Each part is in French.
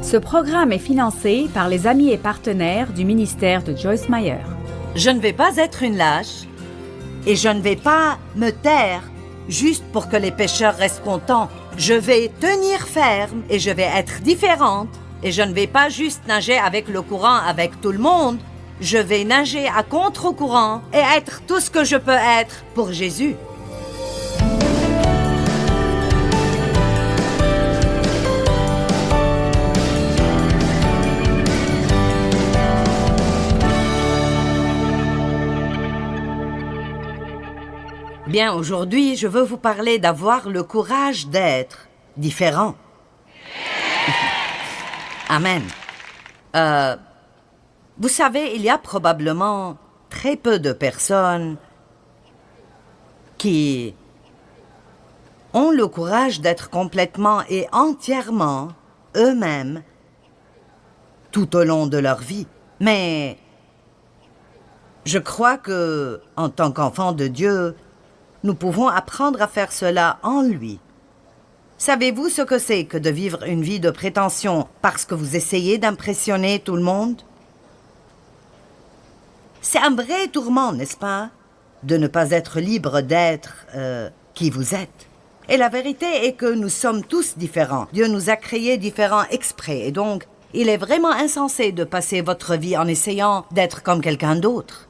Ce programme est financé par les amis et partenaires du ministère de Joyce Meyer. Je ne vais pas être une lâche et je ne vais pas me taire juste pour que les pêcheurs restent contents. Je vais tenir ferme et je vais être différente. Et je ne vais pas juste nager avec le courant avec tout le monde. Je vais nager à contre-courant et être tout ce que je peux être pour Jésus. Bien, aujourd'hui, je veux vous parler d'avoir le courage d'être différent. Amen. Vous savez, il y a probablement très peu de personnes qui ont le courage d'être complètement et entièrement eux-mêmes tout au long de leur vie. Mais je crois que, en tant qu'enfants de Dieu, nous pouvons apprendre à faire cela en lui. Savez-vous ce que c'est que de vivre une vie de prétention parce que vous essayez d'impressionner tout le monde? C'est un vrai tourment, n'est-ce pas? De ne pas être libre d'être qui vous êtes. Et la vérité est que nous sommes tous différents. Dieu nous a créés différents exprès. Et donc, il est vraiment insensé de passer votre vie en essayant d'être comme quelqu'un d'autre.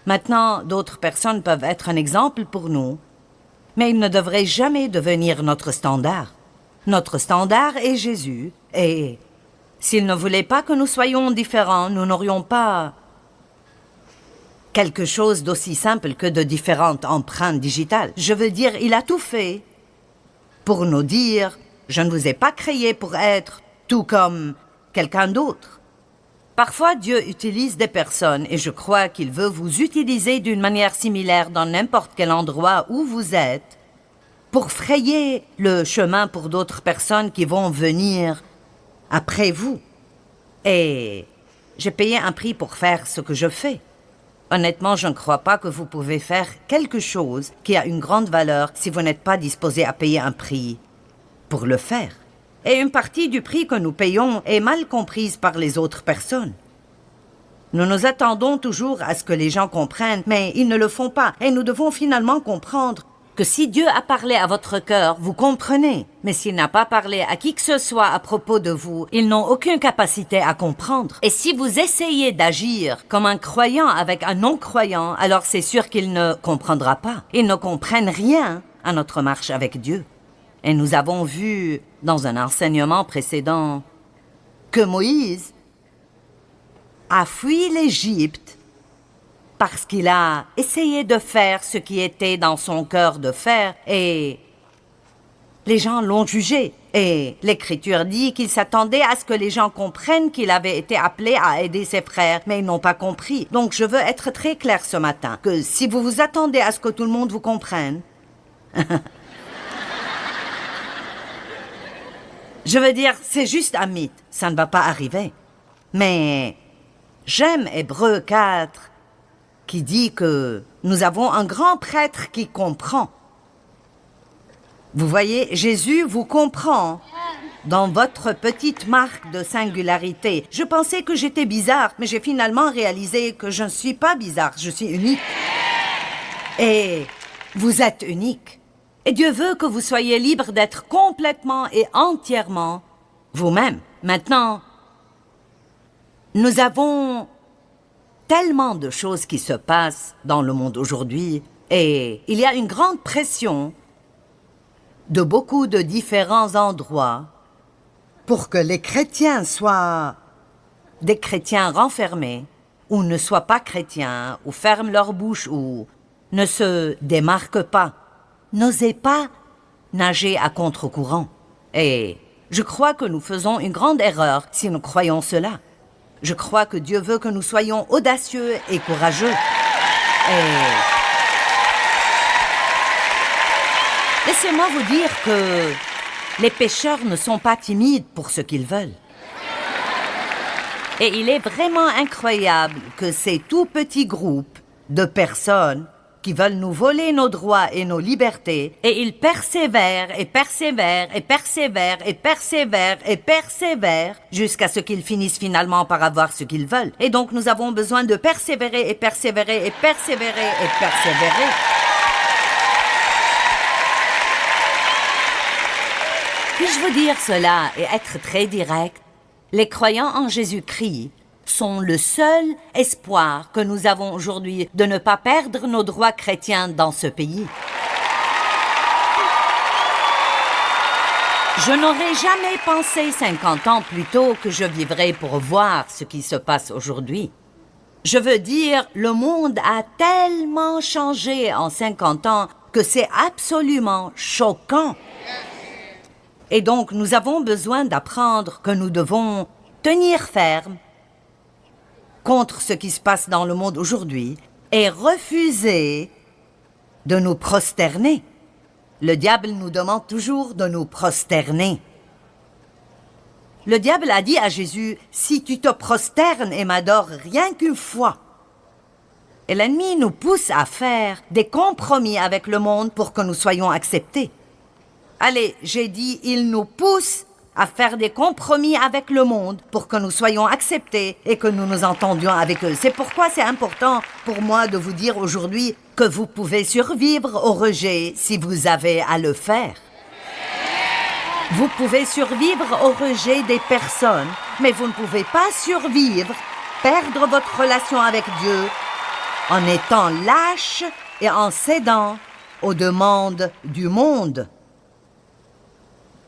Maintenant, d'autres personnes peuvent être un exemple pour nous, mais ils ne devraient jamais devenir notre standard. Notre standard est Jésus, et s'il ne voulait pas que nous soyons différents, nous n'aurions pas quelque chose d'aussi simple que de différentes empreintes digitales. Je veux dire, il a tout fait pour nous dire « Je ne vous ai pas créé pour être tout comme quelqu'un d'autre ». Parfois, Dieu utilise des personnes et je crois qu'il veut vous utiliser d'une manière similaire dans n'importe quel endroit où vous êtes pour frayer le chemin pour d'autres personnes qui vont venir après vous. Et j'ai payé un prix pour faire ce que je fais. Honnêtement, je ne crois pas que vous pouvez faire quelque chose qui a une grande valeur si vous n'êtes pas disposé à payer un prix pour le faire. Et une partie du prix que nous payons est mal comprise par les autres personnes. Nous nous attendons toujours à ce que les gens comprennent, mais ils ne le font pas. Et nous devons finalement comprendre que si Dieu a parlé à votre cœur, vous comprenez. Mais s'il n'a pas parlé à qui que ce soit à propos de vous, ils n'ont aucune capacité à comprendre. Et si vous essayez d'agir comme un croyant avec un non-croyant, alors c'est sûr qu'il ne comprendra pas. Ils ne comprennent rien à notre marche avec Dieu. Et nous avons vu dans un enseignement précédent que Moïse a fui l'Égypte parce qu'il a essayé de faire ce qui était dans son cœur de faire et les gens l'ont jugé. Et l'Écriture dit qu'il s'attendait à ce que les gens comprennent qu'il avait été appelé à aider ses frères, mais ils n'ont pas compris. Donc je veux être très clair ce matin, que si vous vous attendez à ce que tout le monde vous comprenne, je veux dire, c'est juste un mythe, ça ne va pas arriver. Mais j'aime Hébreux 4 qui dit que nous avons un grand prêtre qui comprend. Vous voyez, Jésus vous comprend dans votre petite marque de singularité. Je pensais que j'étais bizarre, mais j'ai finalement réalisé que je ne suis pas bizarre, je suis unique. Et vous êtes unique. Et Dieu veut que vous soyez libre d'être complètement et entièrement vous-même. Maintenant, nous avons tellement de choses qui se passent dans le monde aujourd'hui et il y a une grande pression de beaucoup de différents endroits pour que les chrétiens soient des chrétiens renfermés ou ne soient pas chrétiens ou ferment leur bouche ou ne se démarquent pas. N'osez pas nager à contre-courant. Et je crois que nous faisons une grande erreur si nous croyons cela. Je crois que Dieu veut que nous soyons audacieux et courageux. Et laissez-moi vous dire que les pécheurs ne sont pas timides pour ce qu'ils veulent. Et il est vraiment incroyable que ces tout petits groupes de personnes qui veulent nous voler nos droits et nos libertés, et ils persévèrent et persévèrent et persévèrent et persévèrent et persévèrent jusqu'à ce qu'ils finissent finalement par avoir ce qu'ils veulent. Et donc nous avons besoin de persévérer et persévérer et persévérer et persévérer. Puis-je vous dire cela et être très direct? Les croyants en Jésus-Christ sont le seul espoir que nous avons aujourd'hui de ne pas perdre nos droits chrétiens dans ce pays. Je n'aurais jamais pensé 50 ans plus tôt que je vivrais pour voir ce qui se passe aujourd'hui. Je veux dire, le monde a tellement changé en 50 ans que c'est absolument choquant. Et donc, nous avons besoin d'apprendre que nous devons tenir ferme contre ce qui se passe dans le monde aujourd'hui et refuser de nous prosterner. Le diable nous demande toujours de nous prosterner. Le diable a dit à Jésus, « Si tu te prosternes et m'adores rien qu'une fois », et l'ennemi nous pousse à faire des compromis avec le monde pour que nous soyons acceptés. Allez, j'ai dit, il nous pousse à faire des compromis avec le monde pour que nous soyons acceptés et que nous nous entendions avec eux. C'est pourquoi c'est important pour moi de vous dire aujourd'hui que vous pouvez survivre au rejet si vous avez à le faire. Vous pouvez survivre au rejet des personnes, mais vous ne pouvez pas survivre, perdre votre relation avec Dieu en étant lâche et en cédant aux demandes du monde.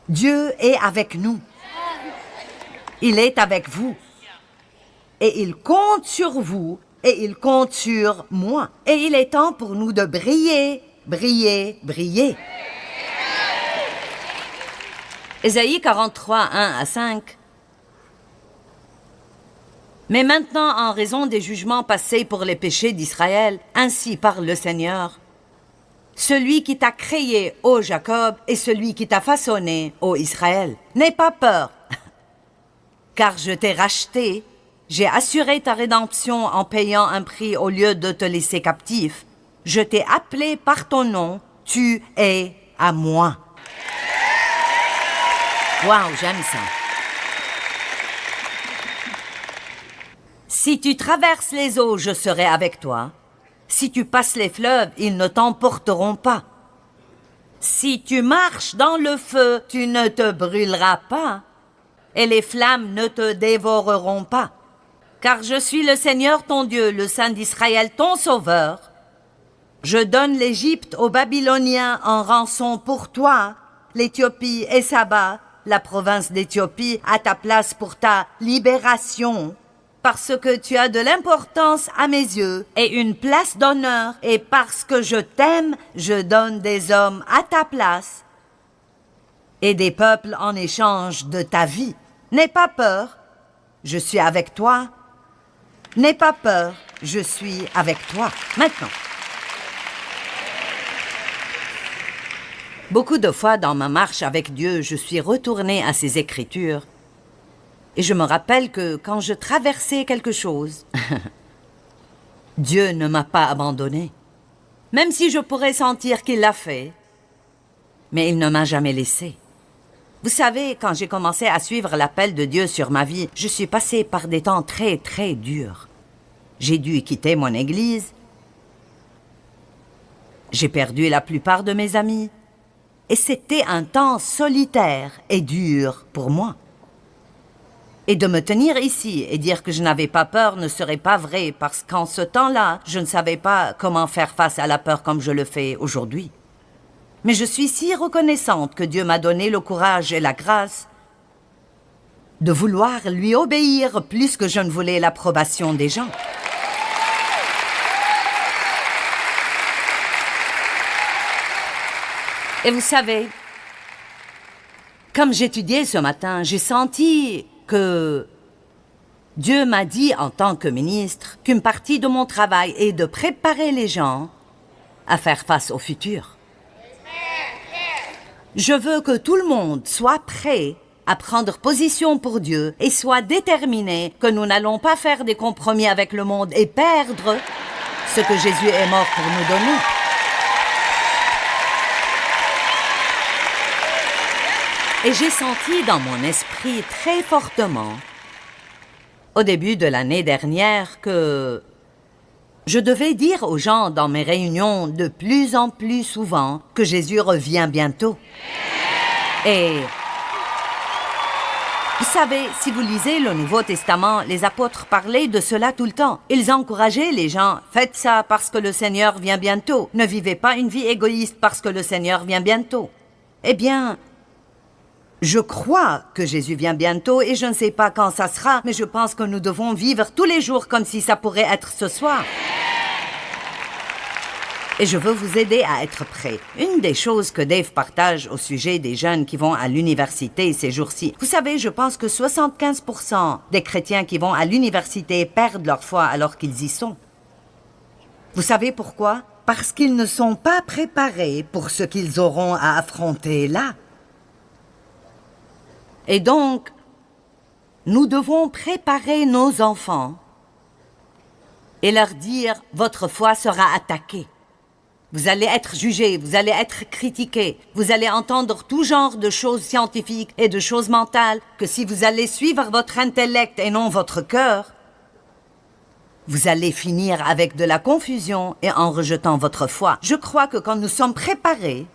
Dieu est avec nous. Il est avec vous. Et il compte sur vous et il compte sur moi. Et il est temps pour nous de briller, briller, briller. Ésaïe 43, 1 à 5. Mais maintenant, en raison des jugements passés pour les péchés d'Israël, ainsi parle le Seigneur, celui qui t'a créé, ô Jacob, et celui qui t'a façonné, ô Israël. N'aie pas peur, car je t'ai racheté, j'ai assuré ta rédemption en payant un prix au lieu de te laisser captif. Je t'ai appelé par ton nom, tu es à moi. Wow, j'aime ça. Si tu traverses les eaux, je serai avec toi. Si tu passes les fleuves, ils ne t'emporteront pas. Si tu marches dans le feu, tu ne te brûleras pas, et les flammes ne te dévoreront pas. Car je suis le Seigneur ton Dieu, le Saint d'Israël, ton Sauveur. Je donne l'Égypte aux Babyloniens en rançon pour toi, l'Éthiopie et Saba, la province d'Éthiopie, à ta place pour ta libération. Parce que tu as de l'importance à mes yeux et une place d'honneur, et parce que je t'aime, je donne des hommes à ta place et des peuples en échange de ta vie. N'aie pas peur, je suis avec toi. N'aie pas peur, je suis avec toi. Maintenant. Beaucoup de fois dans ma marche avec Dieu, je suis retournée à ses Écritures. Et je me rappelle que quand je traversais quelque chose, Dieu ne m'a pas abandonnée. Même si je pourrais sentir qu'il l'a fait, mais il ne m'a jamais laissée. Vous savez, quand j'ai commencé à suivre l'appel de Dieu sur ma vie, je suis passée par des temps très, très durs. J'ai dû quitter mon église. J'ai perdu la plupart de mes amis. Et c'était un temps solitaire et dur pour moi. Et de me tenir ici et dire que je n'avais pas peur ne serait pas vrai, parce qu'en ce temps-là, je ne savais pas comment faire face à la peur comme je le fais aujourd'hui. Mais je suis si reconnaissante que Dieu m'a donné le courage et la grâce de vouloir lui obéir plus que je ne voulais l'approbation des gens. Et vous savez, comme j'étudiais ce matin, j'ai senti que Dieu m'a dit en tant que ministre qu'une partie de mon travail est de préparer les gens à faire face au futur. Je veux que tout le monde soit prêt à prendre position pour Dieu et soit déterminé que nous n'allons pas faire des compromis avec le monde et perdre ce que Jésus est mort pour nous donner. Et j'ai senti dans mon esprit très fortement, au début de l'année dernière, que je devais dire aux gens dans mes réunions de plus en plus souvent que Jésus revient bientôt. Et vous savez, si vous lisez le Nouveau Testament, les apôtres parlaient de cela tout le temps. Ils encourageaient les gens. Faites ça parce que le Seigneur vient bientôt. Ne vivez pas une vie égoïste parce que le Seigneur vient bientôt. Eh bien, je crois que Jésus vient bientôt et je ne sais pas quand ça sera, mais je pense que nous devons vivre tous les jours comme si ça pourrait être ce soir. Et je veux vous aider à être prêts. Une des choses que Dave partage au sujet des jeunes qui vont à l'université ces jours-ci, vous savez, je pense que 75% des chrétiens qui vont à l'université perdent leur foi alors qu'ils y sont. Vous savez pourquoi? Parce qu'ils ne sont pas préparés pour ce qu'ils auront à affronter là. Et donc, nous devons préparer nos enfants et leur dire « Votre foi sera attaquée. Vous allez être jugés, vous allez être critiqués, vous allez entendre tout genre de choses scientifiques et de choses mentales que si vous allez suivre votre intellect et non votre cœur, vous allez finir avec de la confusion et en rejetant votre foi. Je crois que quand nous sommes préparés,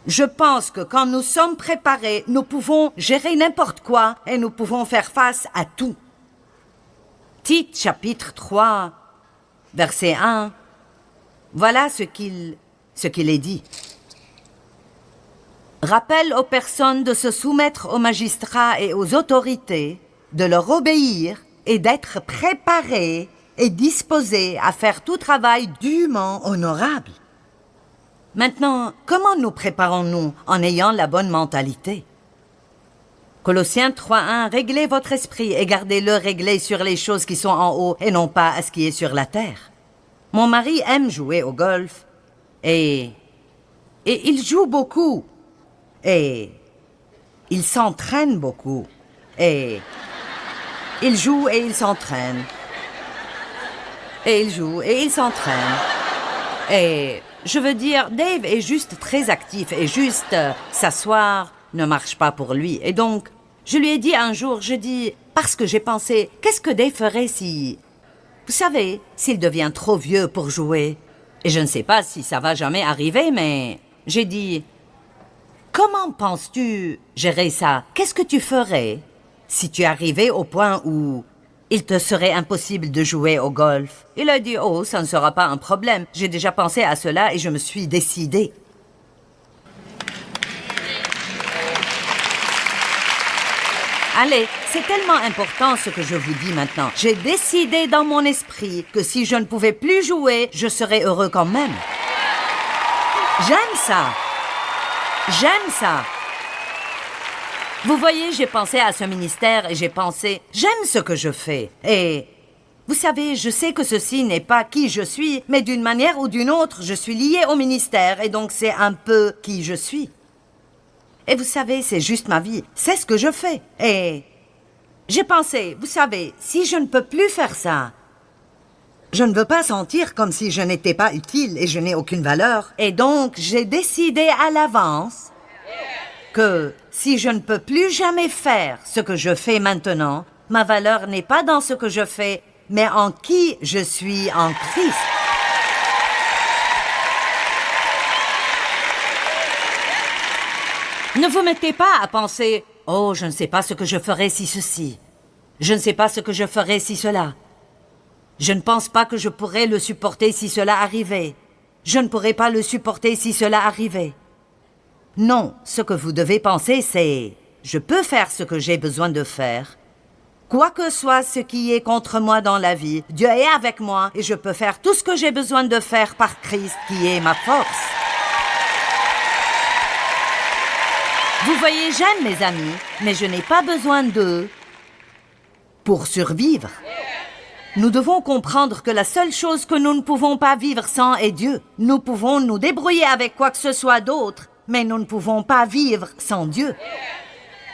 je pense que quand nous sommes préparés, nous pouvons gérer n'importe quoi et nous pouvons faire face à tout. Tite, chapitre 3, verset 1, voilà ce qu'il est dit. Rappelle aux personnes de se soumettre aux magistrats et aux autorités, de leur obéir et d'être préparés et disposés à faire tout travail dûment honorable. Maintenant, comment nous préparons-nous en ayant la bonne mentalité? Colossiens 3.1, réglez votre esprit et gardez-le réglé sur les choses qui sont en haut et non pas à ce qui est sur la terre. Mon mari aime jouer au golf et il joue beaucoup et il s'entraîne beaucoup et il joue et il s'entraîne et il joue et il s'entraîne et je veux dire, Dave est juste très actif et juste s'asseoir ne marche pas pour lui. Et donc, je lui ai dit un jour, parce que j'ai pensé, qu'est-ce que Dave ferait si... Vous savez, s'il devient trop vieux pour jouer. Et je ne sais pas si ça va jamais arriver, mais j'ai dit, comment penses-tu gérer ça? Qu'est-ce que tu ferais si tu arrivais au point où il te serait impossible de jouer au golf? Il a dit, oh, ça ne sera pas un problème. J'ai déjà pensé à cela et je me suis décidée. Allez, c'est tellement important ce que je vous dis maintenant. J'ai décidé dans mon esprit que si je ne pouvais plus jouer, je serais heureux quand même. J'aime ça. J'aime ça. Vous voyez, j'ai pensé à ce ministère et j'ai pensé, j'aime ce que je fais. Et vous savez, je sais que ceci n'est pas qui je suis, mais d'une manière ou d'une autre, je suis liée au ministère et donc c'est un peu qui je suis. Et vous savez, c'est juste ma vie. C'est ce que je fais. Et j'ai pensé, vous savez, si je ne peux plus faire ça, je ne veux pas sentir comme si je n'étais pas utile et je n'ai aucune valeur. Et donc, j'ai décidé à l'avance que si je ne peux plus jamais faire ce que je fais maintenant, ma valeur n'est pas dans ce que je fais, mais en qui je suis en Christ. Ne vous mettez pas à penser « Oh, je ne sais pas ce que je ferais si ceci. Je ne sais pas ce que je ferais si cela. Je ne pense pas que je pourrais le supporter si cela arrivait. Je ne pourrais pas le supporter si cela arrivait. » Non, ce que vous devez penser, c'est « Je peux faire ce que j'ai besoin de faire. Quoi que soit ce qui est contre moi dans la vie, Dieu est avec moi et je peux faire tout ce que j'ai besoin de faire par Christ qui est ma force. » Vous voyez, j'aime mes amis, mais je n'ai pas besoin d'eux pour survivre. Nous devons comprendre que la seule chose que nous ne pouvons pas vivre sans est Dieu. Nous pouvons nous débrouiller avec quoi que ce soit d'autre, mais nous ne pouvons pas vivre sans Dieu.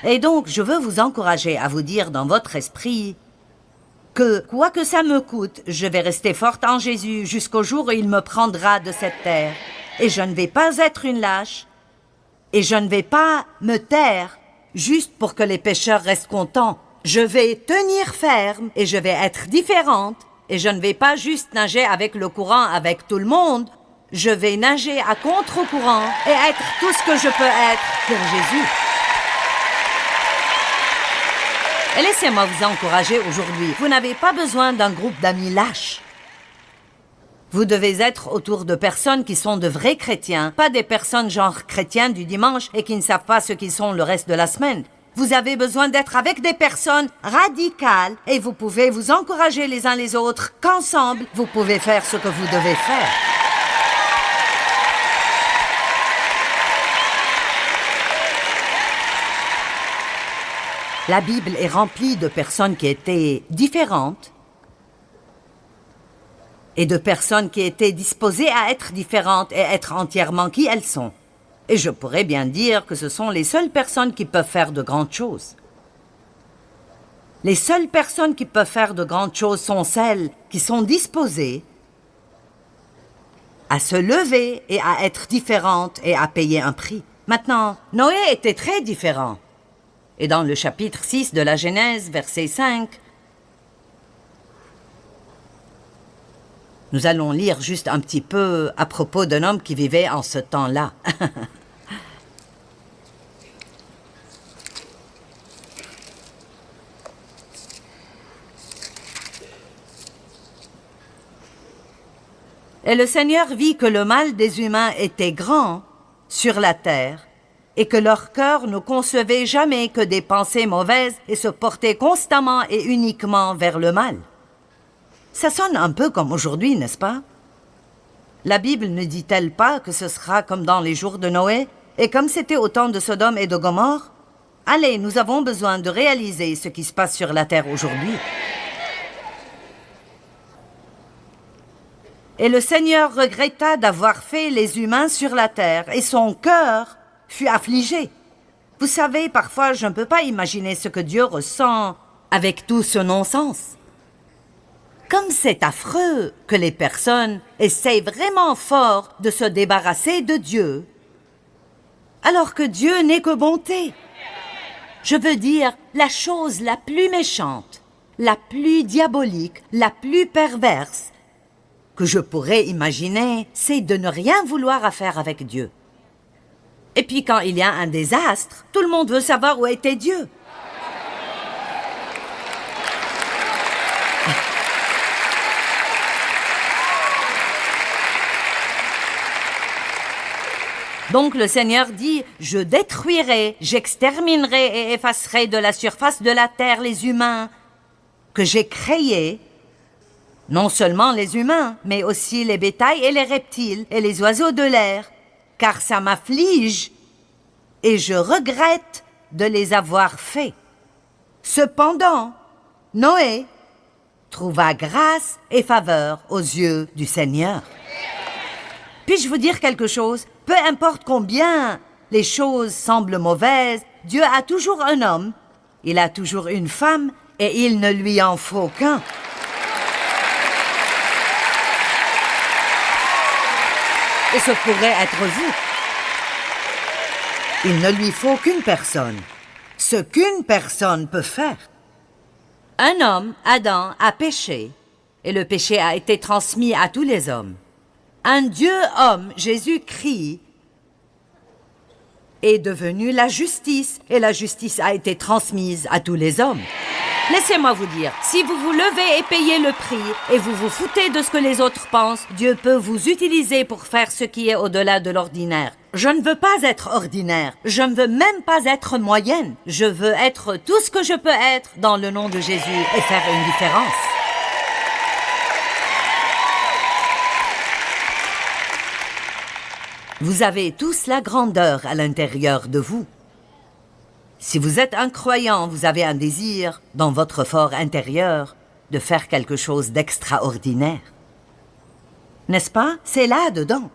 Et donc, je veux vous encourager à vous dire dans votre esprit, que, quoi que ça me coûte, je vais rester forte en Jésus jusqu'au jour où il me prendra de cette terre. Et je ne vais pas être une lâche. Et je ne vais pas me taire juste pour que les pécheurs restent contents. Je vais tenir ferme et je vais être différente. Et je ne vais pas juste nager avec le courant avec tout le monde. Je vais nager à contre-courant et être tout ce que je peux être pour Jésus. Et laissez-moi vous encourager aujourd'hui. Vous n'avez pas besoin d'un groupe d'amis lâches. Vous devez être autour de personnes qui sont de vrais chrétiens, pas des personnes genre chrétiens du dimanche et qui ne savent pas ce qu'ils sont le reste de la semaine. Vous avez besoin d'être avec des personnes radicales et vous pouvez vous encourager les uns les autres qu'ensemble, vous pouvez faire ce que vous devez faire. La Bible est remplie de personnes qui étaient différentes et de personnes qui étaient disposées à être différentes et être entièrement qui elles sont. Et je pourrais bien dire que ce sont les seules personnes qui peuvent faire de grandes choses. Les seules personnes qui peuvent faire de grandes choses sont celles qui sont disposées à se lever et à être différentes et à payer un prix. Maintenant, Noé était très différent. Et dans le chapitre 6 de la Genèse, verset 5, nous allons lire juste un petit peu à propos d'un homme qui vivait en ce temps-là. Et le Seigneur vit que le mal des humains était grand sur la terre, et que leur cœur ne concevait jamais que des pensées mauvaises et se portait constamment et uniquement vers le mal. Ça sonne un peu comme aujourd'hui, n'est-ce pas? La Bible ne dit-elle pas que ce sera comme dans les jours de Noé et comme c'était au temps de Sodome et de Gomorrhe? Allez, nous avons besoin de réaliser ce qui se passe sur la terre aujourd'hui. Et le Seigneur regretta d'avoir fait les humains sur la terre et son cœur fut affligé. Vous savez, parfois, je ne peux pas imaginer ce que Dieu ressent avec tout ce non-sens. Comme c'est affreux que les personnes essayent vraiment fort de se débarrasser de Dieu, alors que Dieu n'est que bonté. Je veux dire, la chose la plus méchante, la plus diabolique, la plus perverse que je pourrais imaginer, c'est de ne rien vouloir à faire avec Dieu. Et puis quand il y a un désastre, tout le monde veut savoir où était Dieu. Donc le Seigneur dit, je détruirai, j'exterminerai et effacerai de la surface de la terre les humains que j'ai créés, non seulement les humains, mais aussi les bétails et les reptiles et les oiseaux de l'air, car ça m'afflige et je regrette de les avoir faits. Cependant, Noé trouva grâce et faveur aux yeux du Seigneur. Puis-je vous dire quelque chose? Peu importe combien les choses semblent mauvaises, Dieu a toujours un homme, il a toujours une femme, et il ne lui en faut qu'un. Et ce pourrait être vous. Il ne lui faut qu'une personne. Ce qu'une personne peut faire. Un homme, Adam, a péché, et le péché a été transmis à tous les hommes. Un Dieu-homme, Jésus-Christ, est devenu la justice, et la justice a été transmise à tous les hommes. Laissez-moi vous dire, si vous vous levez et payez le prix, et vous vous foutez de ce que les autres pensent, Dieu peut vous utiliser pour faire ce qui est au-delà de l'ordinaire. Je ne veux pas être ordinaire, je ne veux même pas être moyenne. Je veux être tout ce que je peux être dans le nom de Jésus et faire une différence. Vous avez tous la grandeur à l'intérieur de vous. Si vous êtes un croyant, vous avez un désir dans votre fort intérieur de faire quelque chose d'extraordinaire. N'est-ce pas? C'est là-dedans.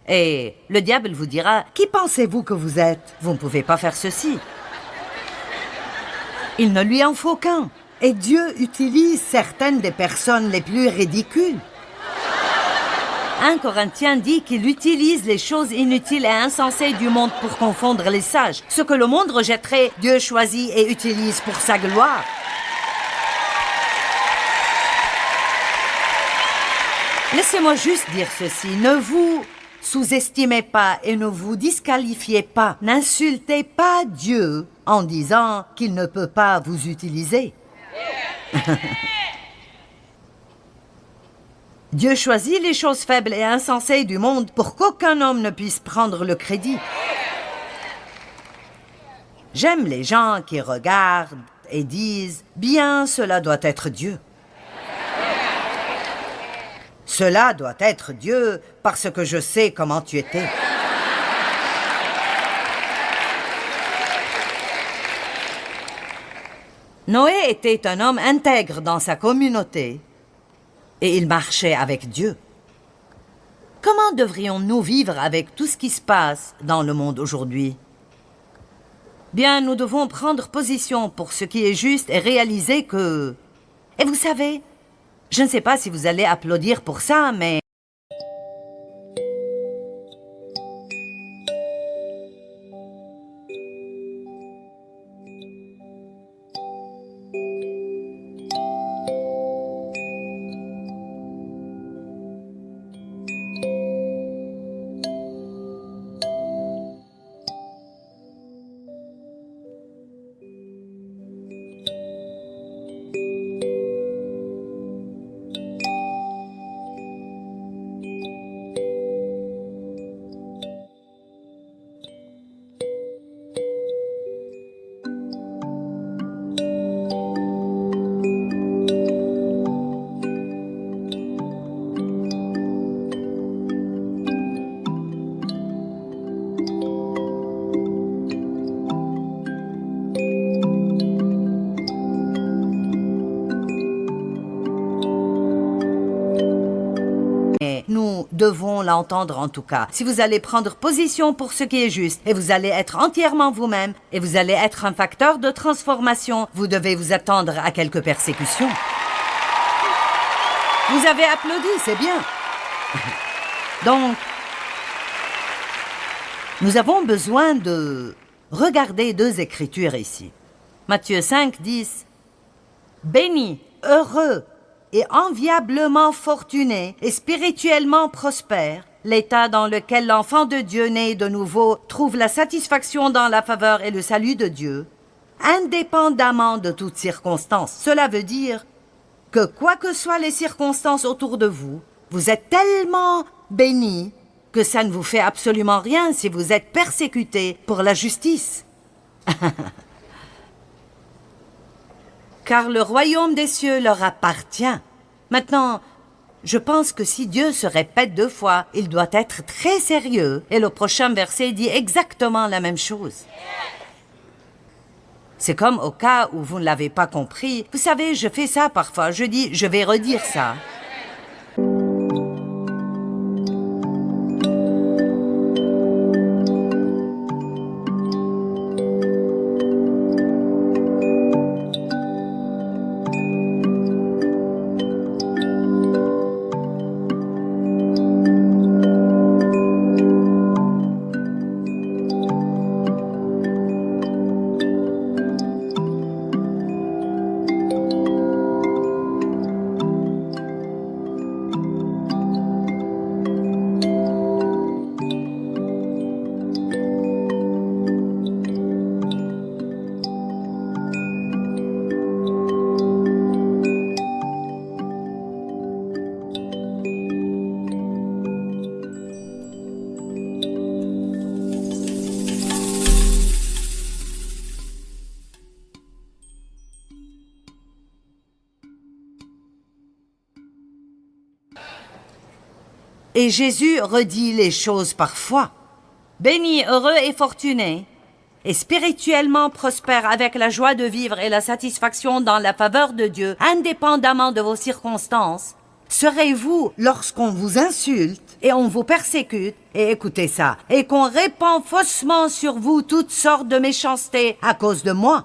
Et le diable vous dira, qui pensez-vous que vous êtes? Vous ne pouvez pas faire ceci. Il ne lui en faut qu'un. Et Dieu utilise certaines des personnes les plus ridicules. 1 Corinthiens dit qu'il utilise les choses inutiles et insensées du monde pour confondre les sages. Ce que le monde rejetterait, Dieu choisit et utilise pour sa gloire. Laissez-moi juste dire ceci, ne vous sous-estimez pas et ne vous disqualifiez pas. N'insultez pas Dieu en disant qu'il ne peut pas vous utiliser. Dieu choisit les choses faibles et insensées du monde pour qu'aucun homme ne puisse prendre le crédit. J'aime les gens qui regardent et disent « Bien, cela doit être Dieu ». Cela doit être Dieu parce que je sais comment tu étais. Noé était un homme intègre dans sa communauté et il marchait avec Dieu. Comment devrions-nous vivre avec tout ce qui se passe dans le monde aujourd'hui? Bien, nous devons prendre position pour ce qui est juste et réaliser que... Et vous savez, je ne sais pas si vous allez applaudir pour ça, mais... Nous devons l'entendre en tout cas. Si vous allez prendre position pour ce qui est juste, et vous allez être entièrement vous-même, et vous allez être un facteur de transformation, vous devez vous attendre à quelques persécutions. Vous avez applaudi, c'est bien. Donc, nous avons besoin de regarder 2 écritures ici. Matthieu 5, 10. Béni, heureux et enviablement fortuné et spirituellement prospère, l'état dans lequel l'enfant de Dieu né de nouveau trouve la satisfaction dans la faveur et le salut de Dieu, indépendamment de toutes circonstances. Cela veut dire que quoi que soient les circonstances autour de vous, vous êtes tellement bénis que ça ne vous fait absolument rien si vous êtes persécutés pour la justice. Car le royaume des cieux leur appartient. Maintenant, je pense que si Dieu se répète 2 fois, il doit être très sérieux. Et le prochain verset dit exactement la même chose. C'est comme au cas où vous ne l'avez pas compris. Vous savez, je fais ça parfois. Je dis, je vais redire ça. Et Jésus redit les choses parfois. Béni, heureux et fortuné, et spirituellement prospère avec la joie de vivre et la satisfaction dans la faveur de Dieu, indépendamment de vos circonstances, serez-vous lorsqu'on vous insulte et on vous persécute, et écoutez ça, et qu'on répand faussement sur vous toutes sortes de méchancetés à cause de moi.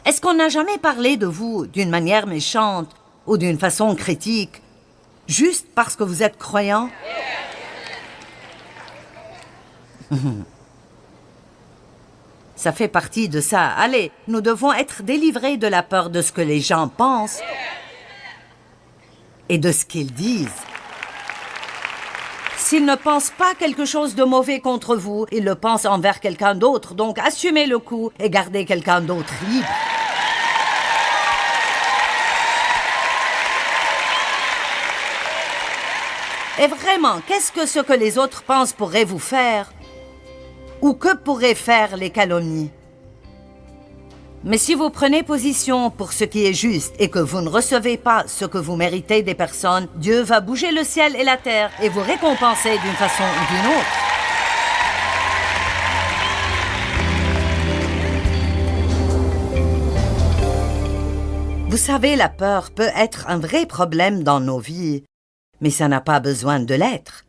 Est-ce qu'on n'a jamais parlé de vous d'une manière méchante ou d'une façon critique, juste parce que vous êtes croyant? Ça fait partie de ça. Allez, nous devons être délivrés de la peur de ce que les gens pensent et de ce qu'ils disent. S'ils ne pensent pas quelque chose de mauvais contre vous, ils le pensent envers quelqu'un d'autre. Donc assumez le coup et gardez quelqu'un d'autre libre. Et vraiment, qu'est-ce que ce que les autres pensent pourrait vous faire? Ou que pourraient faire les calomnies? Mais si vous prenez position pour ce qui est juste et que vous ne recevez pas ce que vous méritez des personnes, Dieu va bouger le ciel et la terre et vous récompenser d'une façon ou d'une autre. Vous savez, la peur peut être un vrai problème dans nos vies, mais ça n'a pas besoin de l'être.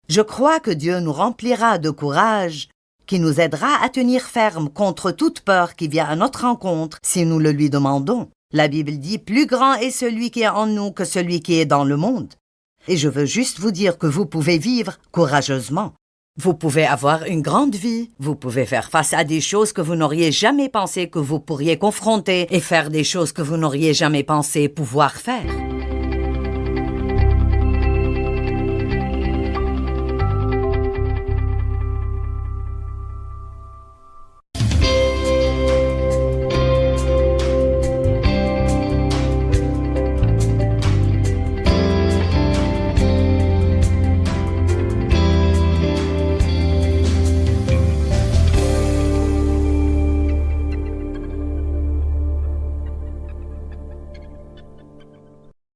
Je crois que Dieu nous remplira de courage qui nous aidera à tenir ferme contre toute peur qui vient à notre rencontre si nous le lui demandons. La Bible dit « Plus grand est celui qui est en nous que celui qui est dans le monde ». Et je veux juste vous dire que vous pouvez vivre courageusement. Vous pouvez avoir une grande vie, vous pouvez faire face à des choses que vous n'auriez jamais pensé que vous pourriez confronter et faire des choses que vous n'auriez jamais pensé pouvoir faire.